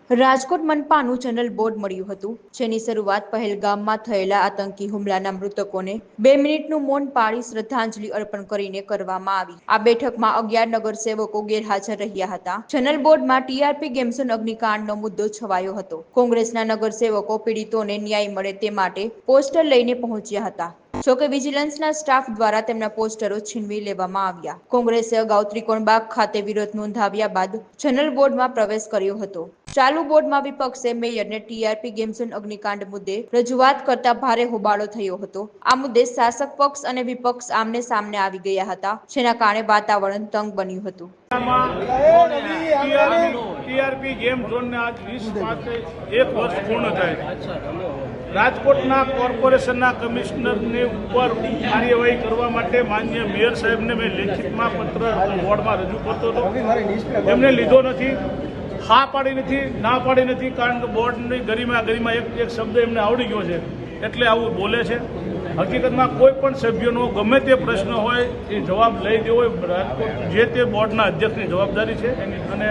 Rajkot મનપાનું general board મળ્યું હતું, જેની શરૂઆત પહેલગામમાં થયેલા આતંકી હુમલાના મૃતકોને 2 મિનિટનું મૌન પાળી શ્રદ્ધાંજલિ અર્પણ કરીને કરવામાં આવી। આ બેઠકમાં 11 નગરસેવકો ગેરહાજર રહ્યા હતા। જનરલ બોર્ડમાં ટીઆરપી ગેમઝોન અગ્નિકાંડનો મુદ્દો છવાયો હતો। કોંગ્રેસના નગરસેવકો પીડિતોને ન્યાય મળે તે માટે પોસ્ટર લઈને પહોંચ્યા હતા। જોકે વિજિલન્સના સ્ટાફ દ્વારા તેમના પોસ્ટરો છીનવી લેવામાં આવ્યા। કોંગ્રેસે અગાઉ ત્રિકોણબાગ ખાતે વિરોધ નોંધાવ્યા બાદ જનરલ બોર્ડમાં પ્રવેશ કર્યો હતો। ચાલુ બોર્ડમાં વિપક્ષે મેયરને ટીઆરપી ગેમઝોન અગ્નિકાંડ મુદ્દે રજૂઆત કરતા ભારે હોબાળો થયો હતો। આ મુદ્દે શાસક પક્ષ અને વિપક્ષ આમને સામને આવી ગયા હતા, જેના કારણે વાતાવરણ તંગ બન્યું હતું। ટીઆરપી ગેમ ઝોનને આજ 20/5 વર્ષ પૂર્ણ થાય। રાજકોટના કોર્પોરેશનના કમિશનરની ઉપર કાર્યવાહી કરવા માટે માનનીય મેયર સાહેબને મેં લેખિતમાં પત્ર બોર્ડમાં રજૂ કરતો હતો, એમને લીધો નથી। હા પાડી નથી, ના પાડી નથી, કારણ કે બોર્ડની ગરિમા એક શબ્દ એમને આવડી ગયો છે, એટલે આવું બોલે છે। હકીકતમાં કોઈ પણ સભ્યનો ગમે તે પ્રશ્ન હોય એ જવાબ લઈ દેવો રાજકોટ જે તે બોર્ડના અધ્યક્ષની જવાબદારી છે, અને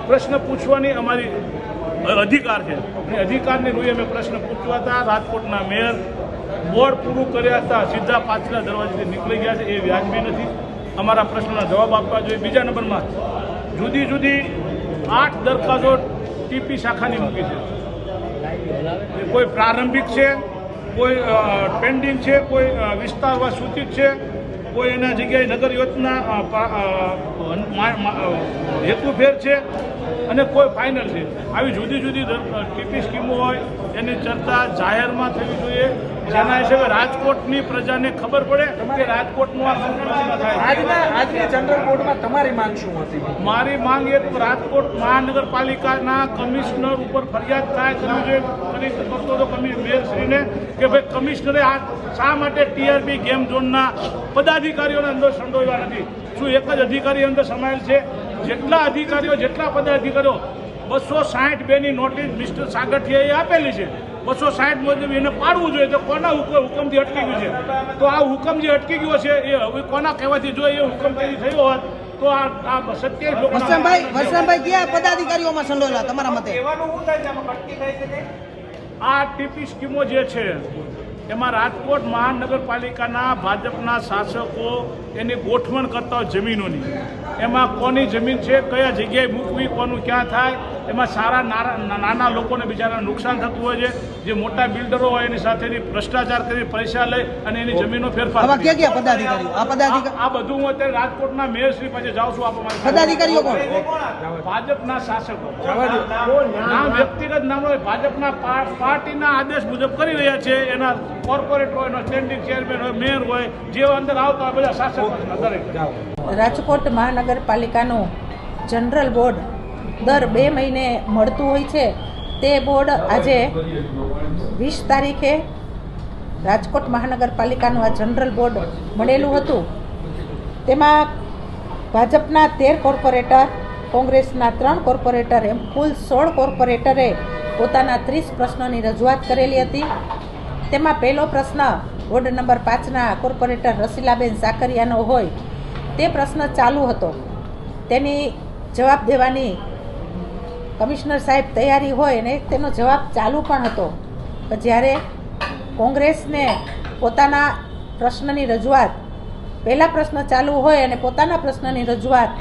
પ્રશ્ન પૂછવાની અમારી અધિકાર છે। એ અધિકારની રૂએ અમે પ્રશ્ન પૂછવા હતા। રાજકોટના મેયર બોર્ડ પૂરું કર્યા હતા સીધા પાછલા દરવાજેથી નીકળી ગયા છે, એ વ્યાજબી નથી। અમારા પ્રશ્નોના જવાબ આપવા જોઈએ। બીજા નંબરમાં જુદી જુદી 8 દરખાસ્તો ટીપી શાખાની મૂકી છે। કોઈ પ્રારંભિક છે, કોઈ પેન્ડિંગ છે, કોઈ વિસ્તારવા સૂચિત છે, કોઈ એના જગ્યાએ નગર યોજના હેતુફેર છે, અને કોઈ ફાઇનલ છે। આવી જુદી જુદી ટીપી સ્કીમો હોય એની ચર્ચા જાહેરમાં થવી જોઈએ, જેના હિસાબે રાજકોટની પ્રજાને ખબર પડે કે રાજકોટનું આ સંકલન થાય। આજની જનરલ બોર્ડમાં તમારી માંગ શું હતી? મારી માંગ એ રાજકોટ મહાનગરપાલિકાના કમિશનર ઉપર ફરિયાદ થાય કરતો હતો મેયરશ્રીને કે ભાઈ કમિશનરે આ શા માટે ટીઆરપી ગેમ ઝોનના પદાધિકારીઓને અંદર સંડોવ્યા નથી? શું એક જ અધિકારી અંદર સમાયેલ છે? જેટલા અધિકારીઓ જેટલા પદાધિકારીઓ 262ની નોટિસ મિસ્ટર સાગઠિયાએ આપેલી છે, 260 મુજબ એને પાડવું જોઈએ, તો કોના હુકમથી અટકી ગયું છે? તો આ હુકમ જે અટકી ગયો છે એ હવે કોના કહેવાથી જો એ હુકમ થયો હોત તો આ 27 લોકો વસરામભાઈ ક્યાં પદાધિકારીઓમાં સંડોયેલા તમારા મતે? આ ટીપી સ્કીમો જે છે એમાં રાજકોટ મહાનગરપાલિકાના ભાજપના શાસકો એની ગોઠવણ કરતા હોય જમીનોની, એમાં કોની જમીન છે, કયા જગ્યાએ મૂકવી, કોનું ક્યાં થાય, એમાં સારા નાના લોકોને બિચારા નુકસાન થતું હોય છે। જે મોટા બિલ્ડરો હોય એની સાથેની ભ્રષ્ટાચાર કરી પૈસા લઈ અને એની જમીનો ફેરફાર આ બધું હું અત્યારે રાજકોટના મેયરશ્રી પાસે જાઉં છું। આપવા પદાધિકારીઓ ભાજપના શાસકો નામ વ્યક્તિગત નામ હોય, ભાજપના પાર્ટીના આદેશ મુજબ કરી રહ્યા છે। એના કોર્પોરેટ હોય, એનો સ્ટેન્ડિંગ ચેરમેન હોય, મેયર હોય, જે અંદર આવતા હોય બધા શાસકો દરેક। રાજકોટ મહાનગરપાલિકાનું જનરલ બોર્ડ દર 2 મહિને મળતું હોય છે। તે બોર્ડ આજે 20 તારીખે રાજકોટ મહાનગરપાલિકાનું આ જનરલ બોર્ડ મળેલું હતું। તેમાં ભાજપના 13 કોર્પોરેટર, કોંગ્રેસના 3 કોર્પોરેટર, એમ કુલ 16 કોર્પોરેટરે પોતાના 30 પ્રશ્નોની રજૂઆત કરેલી હતી। તેમાં પહેલો પ્રશ્ન વોર્ડ નંબર 5ના કોર્પોરેટર રસીલાબેન સાકરિયાનો હોય, તે પ્રશ્ન ચાલુ હતો। તેની જવાબ દેવાની કમિશનર સાહેબ તૈયારી હોય અને તેનો જવાબ ચાલુ પણ હતો, પણ જ્યારે કોંગ્રેસને પોતાના પ્રશ્નની રજૂઆત, પહેલા પ્રશ્ન ચાલુ હોય અને પોતાના પ્રશ્નની રજૂઆત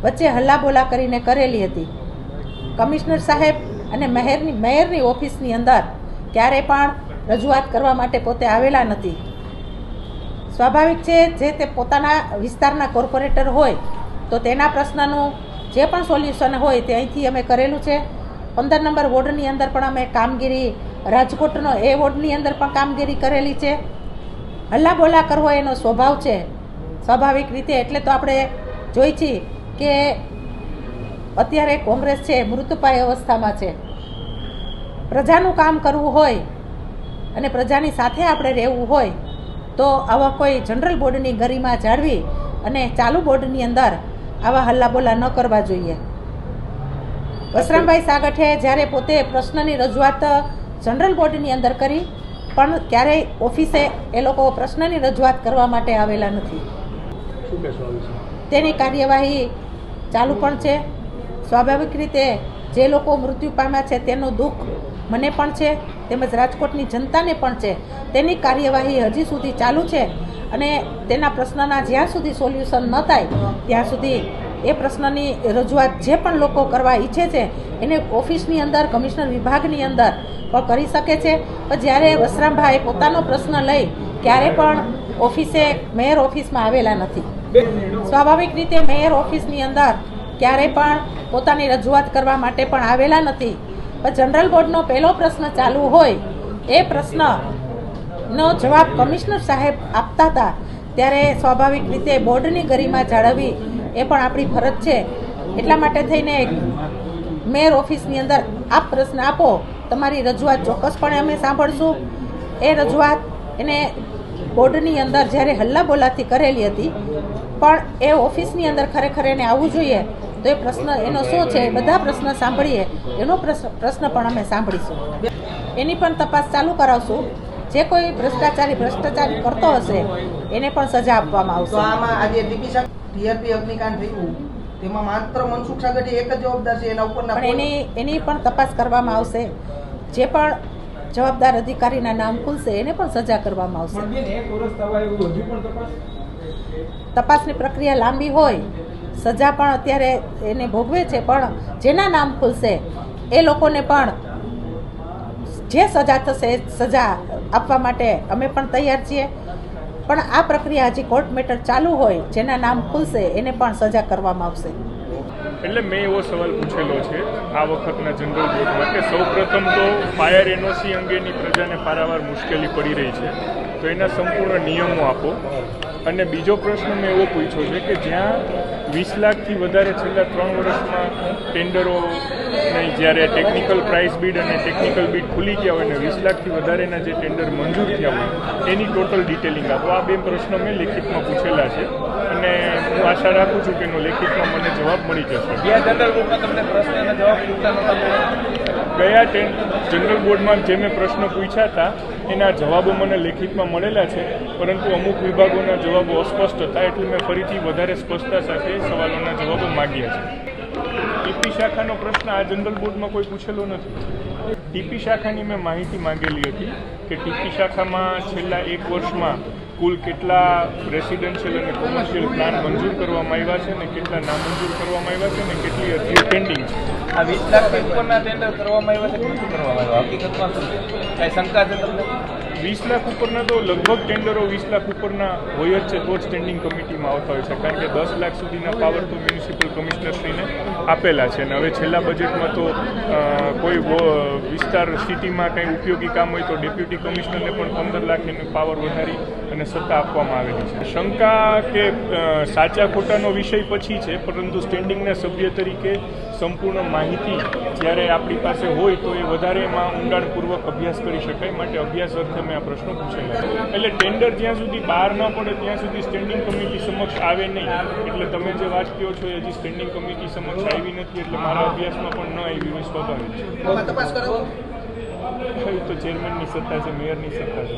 વચ્ચે હલ્લાબોલા કરીને કરેલી હતી। કમિશનર સાહેબ અને મેયરની ઓફિસની અંદર ક્યારેય પણ રજૂઆત કરવા માટે પોતે આવેલા નથી। સ્વાભાવિક છે, જે તે પોતાના વિસ્તારના કોર્પોરેટર હોય તો તેના પ્રશ્નનું જે પણ સોલ્યુશન હોય તે અહીંથી અમે કરેલું છે। 15 નંબર વોર્ડની અંદર પણ અમે કામગીરી, રાજકોટનો એ વોર્ડની અંદર પણ કામગીરી કરેલી છે। હલ્લાબોલા કરવો એનો સ્વભાવ છે, સ્વાભાવિક રીતે। એટલે તો આપણે જોઈ છીએ કે અત્યારે કોંગ્રેસ છે મૃતપાય અવસ્થામાં છે। પ્રજાનું કામ કરવું હોય અને પ્રજાની સાથે આપણે રહેવું હોય તો આવા કોઈ જનરલ બોર્ડની ગરિમા જાળવી અને ચાલુ બોર્ડની અંદર આવા હલ્લાબોલા ન કરવા જોઈએ। વસરામભાઈ સાગઠે જ્યારે પોતે પ્રશ્નની રજૂઆત જનરલ બોર્ડની અંદર કરી, પણ ક્યારેય ઓફિસે એ લોકો પ્રશ્નની રજૂઆત કરવા માટે આવેલા નથી। તેની કાર્યવાહી ચાલુ પણ છે। સ્વાભાવિક રીતે જે લોકો મૃત્યુ પામ્યા છે તેનું દુઃખ મને પણ છે, તેમજ રાજકોટની જનતાને પણ છે. તેની કાર્યવાહી હજી સુધી ચાલુ છે અને તેના પ્રશ્નના જ્યાં સુધી સોલ્યુશન ન થાય ત્યાં સુધી એ પ્રશ્નની રજૂઆત જે પણ લોકો કરવા ઈચ્છે છે એને ઓફિસની અંદર, કમિશનર વિભાગની અંદર પણ કરી શકે છે. પણ જ્યારે વસરામભાઈ પોતાનો પ્રશ્ન લઈ ક્યારે પણ મેયર ઓફિસમાં આવેલા નથી. સ્વાભાવિક રીતે મેયર ઓફિસની અંદર ક્યારેય પણ પોતાની રજૂઆત કરવા માટે પણ આવેલા નથી. પણ જનરલ બોર્ડનો પહેલો પ્રશ્ન ચાલુ હોય એ પ્રશ્નનો જવાબ કમિશનર સાહેબ આપતા હતા ત્યારે સ્વાભાવિક રીતે બોર્ડની ગરિમા જાળવવી એ પણ આપણી ફરજ છે. એટલા માટે થઈને મેયર ઓફિસની અંદર આપ પ્રશ્ન આપો, તમારી રજૂઆત ચોક્કસપણે અમે સાંભળશું. એ રજૂઆત એને બોર્ડની અંદર જ્યારે હલ્લાબોલાથી કરેલી હતી, પણ એ ઓફિસની અંદર ખરેખર એને આવવું જોઈએ. તો એ પ્રશ્ન એનો શું છે, બધા પ્રશ્ન સાંભળીએ, એનો પ્રશ્ન પણ અમે સાંભળીશું. એની પણ તપાસ ચાલુ કરાવશું. જે કોઈ ભ્રષ્ટાચારી કરતો હશે એને પણ સજા આપવામાં તો આવશે. આમાં આજે ટીઆરપી અગ્નિકાંડ થયું તેમાં માત્ર મનસુખ સાગઠી એક જ જવાબદાર છે, એના ઉપરના પણ એની પણ તપાસ કરવામાં આવશે. જે પણ જવાબદાર અધિકારીના નામ ખુલશે એને પણ સજા કરવામાં આવશે. તપાસની પ્રક્રિયા લાંબી હોય, સજા પણ અત્યારે એને ભોગવે છે, પણ જેના નામ ખુલશે એ લોકોને પણ જે સજા થશે એ સજા આપવા માટે અમે પણ તૈયાર છીએ. પણ આ પ્રક્રિયા હજી કોર્ટ મેટર ચાલુ હોય, જેના નામ ખુલશે એને પણ સજા કરવામાં આવશે. એટલે મેં એવો સવાલ પૂછેલો છે આ વખતના જનરલ બોર્ડમાં કે સૌપ્રથમ તો ફાયર એનઓસી અંગેની પ્રજાને પારાવાર મુશ્કેલી પડી રહી છે, તો એના સંપૂર્ણ નિયમો આપો. અને બીજો પ્રશ્ન મેં એવો પૂછ્યો છે કે જ્યાં 20 લાખથી વધારે છેલ્લા 3 વર્ષમાં ટેન્ડરો નહીં, જ્યારે ટેકનિકલ પ્રાઇસ બીડ અને ટેકનિકલ બીડ ખુલી ગયા હોય અને 20 લાખથી વધારેના જે ટેન્ડર મંજૂર થયા હોય એની ટોટલ ડિટેલિંગ આપો. આ 2 પ્રશ્નો મેં લેખિતમાં પૂછેલા છે અને હું આશા રાખું છું કે એનો લેખિતમાં મને જવાબ મળી જશે. ગયા જનરલ બોર્ડમાં જે મેં પ્રશ્નો પૂછ્યા હતા એના જવાબો મને લેખિતમાં મળેલા છે, પરંતુ અમુક વિભાગોના જવાબો અસ્પષ્ટ હતા, એટલે મેં ફરીથી વધારે સ્પષ્ટતા સાથે સવાલોના જવાબો માગ્યા છે. ટીપી શાખાનો પ્રશ્ન આ જનરલ બોર્ડમાં કોઈ પૂછેલો નથી. ટીપી શાખાની મેં માહિતી માંગેલી હતી કે ટીપી શાખામાં છેલ્લા 1 વર્ષમાં કુલ કેટલા રેસિડેન્શિયલ અને કોમર્શિયલ પ્લાન મંજૂર કરવામાં આવ્યા છે અને કેટલા નામંજૂર કરવામાં આવ્યા છે અને કેટલી અરજીઓ પેન્ડિંગ છે. આ 20 લાખ ઉપરના ટેન્ડર કરવામાં આવ્યા છે કે નથી કરવામાં આવ્યા? હકીકતમાં શું છે, કાંઈ શંકા છે તમને? 20 લાખ ઉપરના તો લગભગ ટેન્ડરો 20 લાખ ઉપરના હોય જ છે, તો જ સ્ટેન્ડિંગ કમિટીમાં આવતા હોય છે, કારણ કે 10 લાખ સુધીના પાવર તો મ્યુનિસિપલ કમિશનરશ્રીને આપેલા છે. અને હવે છેલ્લા બજેટમાં તો કોઈ વિસ્તાર સિટીમાં કંઈ ઉપયોગી કામ હોય તો ડેપ્યુટી કમિશનરને પણ 15 લાખ એનો પાવર વધારી અને સત્તા આપવામાં આવેલી છે. શંકા કે સાચા ખોટાનો વિષય પછી છે, પરંતુ સ્ટેન્ડિંગના સભ્ય તરીકે સંપૂર્ણ માહિતી જ્યારે આપણી પાસે હોય તો એ વધારે એમાં ઊંડાણપૂર્વક અભ્યાસ કરી શકાય, માટે અભ્યાસ અર્થે મેં આ પ્રશ્નો પૂછેલા. એટલે ટેન્ડર જ્યાં સુધી બહાર ન પડે ત્યાં સુધી સ્ટેન્ડિંગ કમિટી સમક્ષ આવે નહીં. એટલે તમે જે વાત કહો છો એ હજી સ્ટેન્ડિંગ કમિટી સમક્ષ આવી નથી, એટલે મારા અભ્યાસમાં પણ ન આવી હોય સ્વાભાવિક છે. તપાસ કરાવો તો ચેરમેનની સત્તા છે, મેયરની સત્તા છે.